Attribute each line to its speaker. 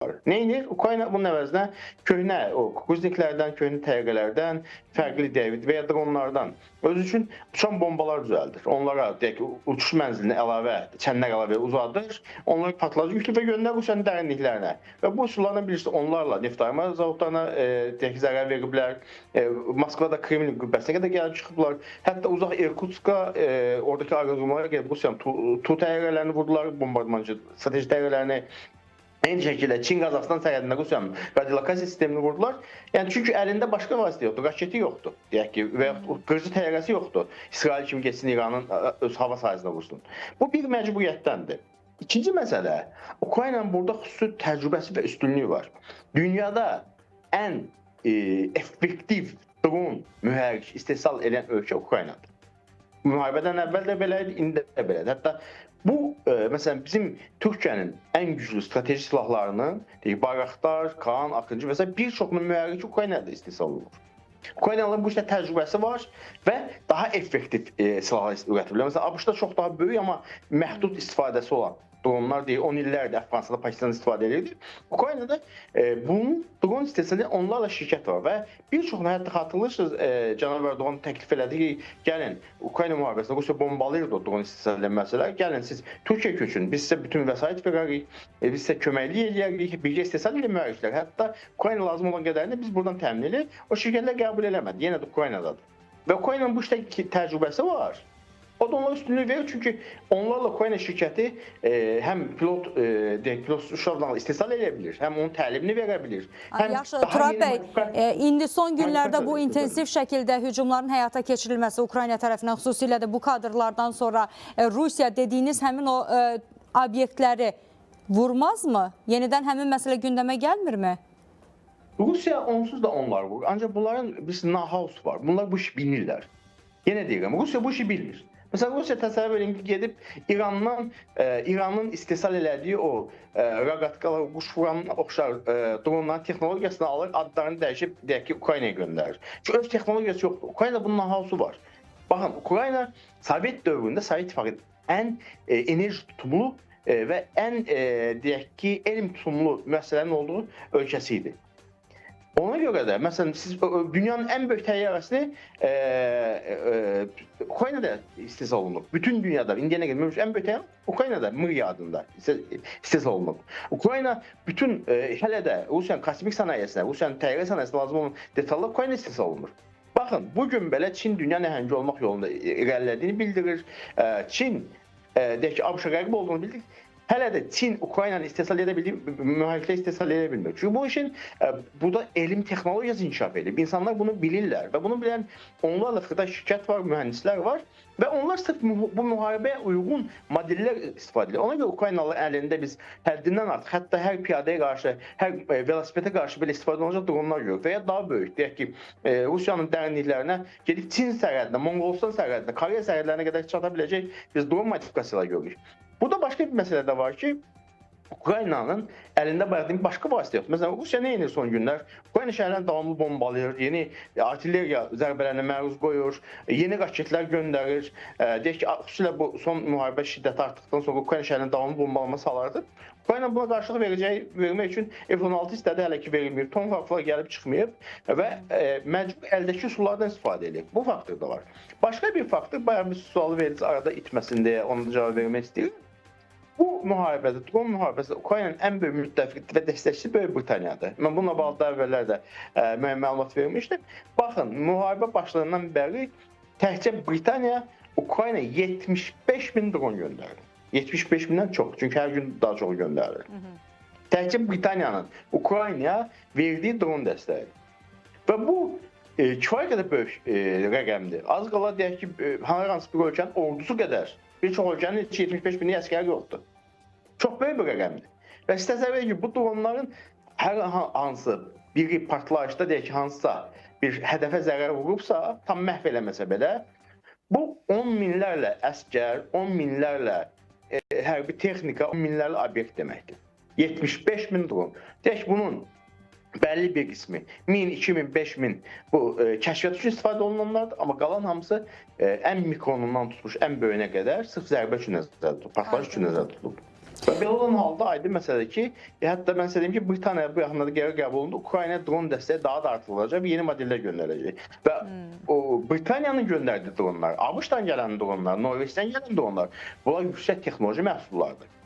Speaker 1: dronları. Neyinir? Ukrayna bunun əvəzinə köhnə o kukuzniklərdən, köhnə təyyarələrdən, fərqli David və ya dronlardan özü üçün uçan bombalar düzəldir. Onlara deyək ki, uçuş mənzilini əlavə, çənlər əlavə uzadır. Onları partlayıcı yüklü və göndərir Rusiyanın dərinliklərinə. Və bu üsullardan birisi onlarla neftarma zavodlarına deyək ki, zərər veriblər. Moskvada Kremlin qübbəsinə qədər gəlib çıxıblar. Hətta uzaq Irkutska, oradakı aerodromlara gəlib Rusiyanın Tu təyyarələrini vurdular, bombardmancı strateji təyyarələrini. Eyni şəkildə Çin-Qazaxıstan sərhədində Rusiyanın radiolokasiya sistemini vurdular. Yəni çünki əlində başqa vasitə yoxdur, raketi yoxdur, deyək ki, və yaxud qırıcı təyyarəsi yoxdur. İsrail kimi getsin İranın öz hava sahəsinə vursun. Bu bir məcburiyyətdəndir. İkinci məsələ, Ukraynanın burada xüsusi təcrübəsi və üstünlüyü var. Dünyada ən effektiv dron mühərrik istehsal edən ölkə Ukraynadır. Müharibədən əvvəl də belədir, indi də belədir. Hətta bu, məsələn, bizim Türkiyənin ən güclü strateji silahlarının, Bayraktar, Kaan, Akıncı və s. bir çoxunun mühərriki Ukraynada istehsal olunur. Ukraynalıların bu işdə təcrübəsi var və daha effektiv silahlar ürətiblər. Məsələn, ABŞ-da çox daha böyük, amma məhdud istifadəsi olan dronlar deyil, 10 illərdir Əfqanistanda, Pakistan'da istifadə edirdi. Ukraynada bunun dron istehsalı onlarla şirkət var və bir çoxunu hətta xatırlayırsınız, cənab Erdoğan təklif elədi ki, gəlin Ukrayna müharibəsində Rusiya bombalayırdı o dron istehsal edilməsələr, gəlin siz Türkiyə köçün, biz sizə bütün vəsait verərik, biz sizə köməklik edərik, birgə istehsal edilməyiriklər. Hətta Ukrayna lazım olan qədərini biz buradan təmin edirik. O şirkətlər qəbul eləmədi, yenə də Ukraynadadır. Və Ukraynanın bu işdə təcrübəsi var. O da onlara üstünlük verir çünki onlarla Ukrayna şirkəti həm pilot uçaklarla istehsal edə bilir, həm onun təlimini verə bilir.
Speaker 2: Yaxşı, Turab bəy, indi son günlərdə bu intensiv şəkildə hücumların həyata keçirilməsi Ukrayna tərəfindən, xüsusilə də bu kadrlardan sonra Rusiya dediyiniz həmin o obyektləri vurmazmı? Yenidən həmin məsələ gündəmə gəlmirmi?
Speaker 1: Rusiya onsuz da onlar vurur. Ancaq bunların bir know-how var. Bunlar bu işi bilirlər. Yenə deyirəm, Rusiya bu işi bilir. Məsələn, Rusiya təsəvvür edin ki, gedib İranın istehsal elədiyi o raqatkalar, quş vuran oxşar dronların texnologiyasını alır, adlarını dəyişib, deyək ki, Ukraynaya göndərir. Çünki öz texnologiyası yoxdur. Ukraynada bunun know-how'su var. Baxın, Ukrayna Sovet dövründə Sovet İttifaqının ən enerji tutumlu və ən, deyək ki, elm tutumlu müəssisələrin olduğu ölkəsi idi. Ona görə də, məsələn, siz dünyanın ən böyük təyyarəsini Ukraynada istehsal olunub. Bütün dünyada, indiyənə qədər ən böyük təyyarə Ukraynada, Mriya adında istehsal olunub. Ukrayna bütün, hələ də Rusiyanın kosmik sənayesinə, Rusiyanın təyyarə sənayesinə lazım olan detallar Ukrayna istehsal olunur. Baxın, bugün belə Çin dünya nəhəngi olmaq yolunda irəlilədiyini bildirir. Çin, deyək ki, ABŞ-a rəqib olduğunu bildirir. Hələ də Çin Ukraynanın istehsal edə bildiyi mühərriklər istehsal edə bilmir. Çünki bu işin burada elm texnologiyası inkişaf edib. İnsanlar bunu bilirlər və bunu bilən onlarla xırda şirkət var, mühəndislər var və onlar sırf bu müharibəyə uyğun modellər istifadə edir. Ona görə Ukraynalılar əlində biz həddindən artıq, hətta hər piyadəyə qarşı, hər velosipedə qarşı belə istifadə olunacaq dronlar görürük və ya daha böyük, deyək ki, Rusiyanın dərinliklərinə gedib Çin sərhədinə, Monqolistan sərhədinə, Koreya sərhədlərinə qədər çata biləcək biz dron modifikasiyalar görürük. Burada başqa bir məsələ də var ki, Ukraynanın əlində bayaqdakı başqa vasitə yoxdur. Məsələn, Rusiya nə edir son günlər? Ukrayna şəhərlərini davamlı bombalayır, yeni artilleriya zərbələrinə məruz qoyur, yeni raketlər göndərir. Deyək ki, xüsusilə bu son müharibə şiddəti artdıqdan sonra Ukrayna şəhərlərini davamlı bombalama salardı. Ukrayna buna qarşılıq vermək üçün F-16 istədi, hələ ki verilmir. Ton faktlar gəlib çıxmayıb və məcbur əldəki üsullardan istifadə edir. Bu faktor da var. Başqa bir faktor, bayaq bir sualı verdiniz, arada itməsin deyə ona da cavab vermək istəyirəm. Bu müharibədə, dron müharibəsində Ukraynanın ən böyük müttəfiqi və dəstəkçisi Böyük Britaniyadır. Mən bununla bağlı da əvvəllər də müəyyən məlumat vermişdim. Baxın, müharibə başlarından bəri təkcə Britaniya Ukrayna 75 min dron göndərir. 75 mindən çox, çünki hər gün daha çox göndərir. Təkcə Britaniyanın Ukraynaya verdiyi dron dəstəyi. Və bu kifayət qədər böyük rəqəmdir. Az qala deyək ki, hər hansı bir ölkənin ordusu qədər. Bir çox ölkənin 75 bini əskəri yoxdur. Çox böyük bir rəqəmdir. Və siz təsəvvür edin ki, bu dronların hər hansı biri partlayışda, deyək ki, hansısa bir hədəfə zərər vurubsa, tam məhv eləməsə belə, bu 10 minlərlə əskər, 10 minlərlə hərbi texnika, 10 minlərlə obyekt deməkdir. 75 min dron. Deyək ki, bunun bəlli bir qismi 1000, 2000, 5000 bu kəşfiyyat üçün istifadə olunanlardır, amma qalan hamısı ən mikronundan tutmuş ən böyüyünə qədər sırf zərbə üçün nəzərdə tutulub, partlayış üçün nəzərdə tutulub. Və belə olan halda aydın məsələdir ki, hətta mən sizə deyim ki, Britaniya bu yaxınlarda qərar qəbul olundu, Ukrayna dron dəstəyi daha da artırılacaq, yeni modellər göndərəcək. Və o Britaniyanın göndərdiyi dronlar, ABŞ-dan gələn dronlar, Norveçdən gələn dronlar, bunlar yüksək texnoloji məhsullardır.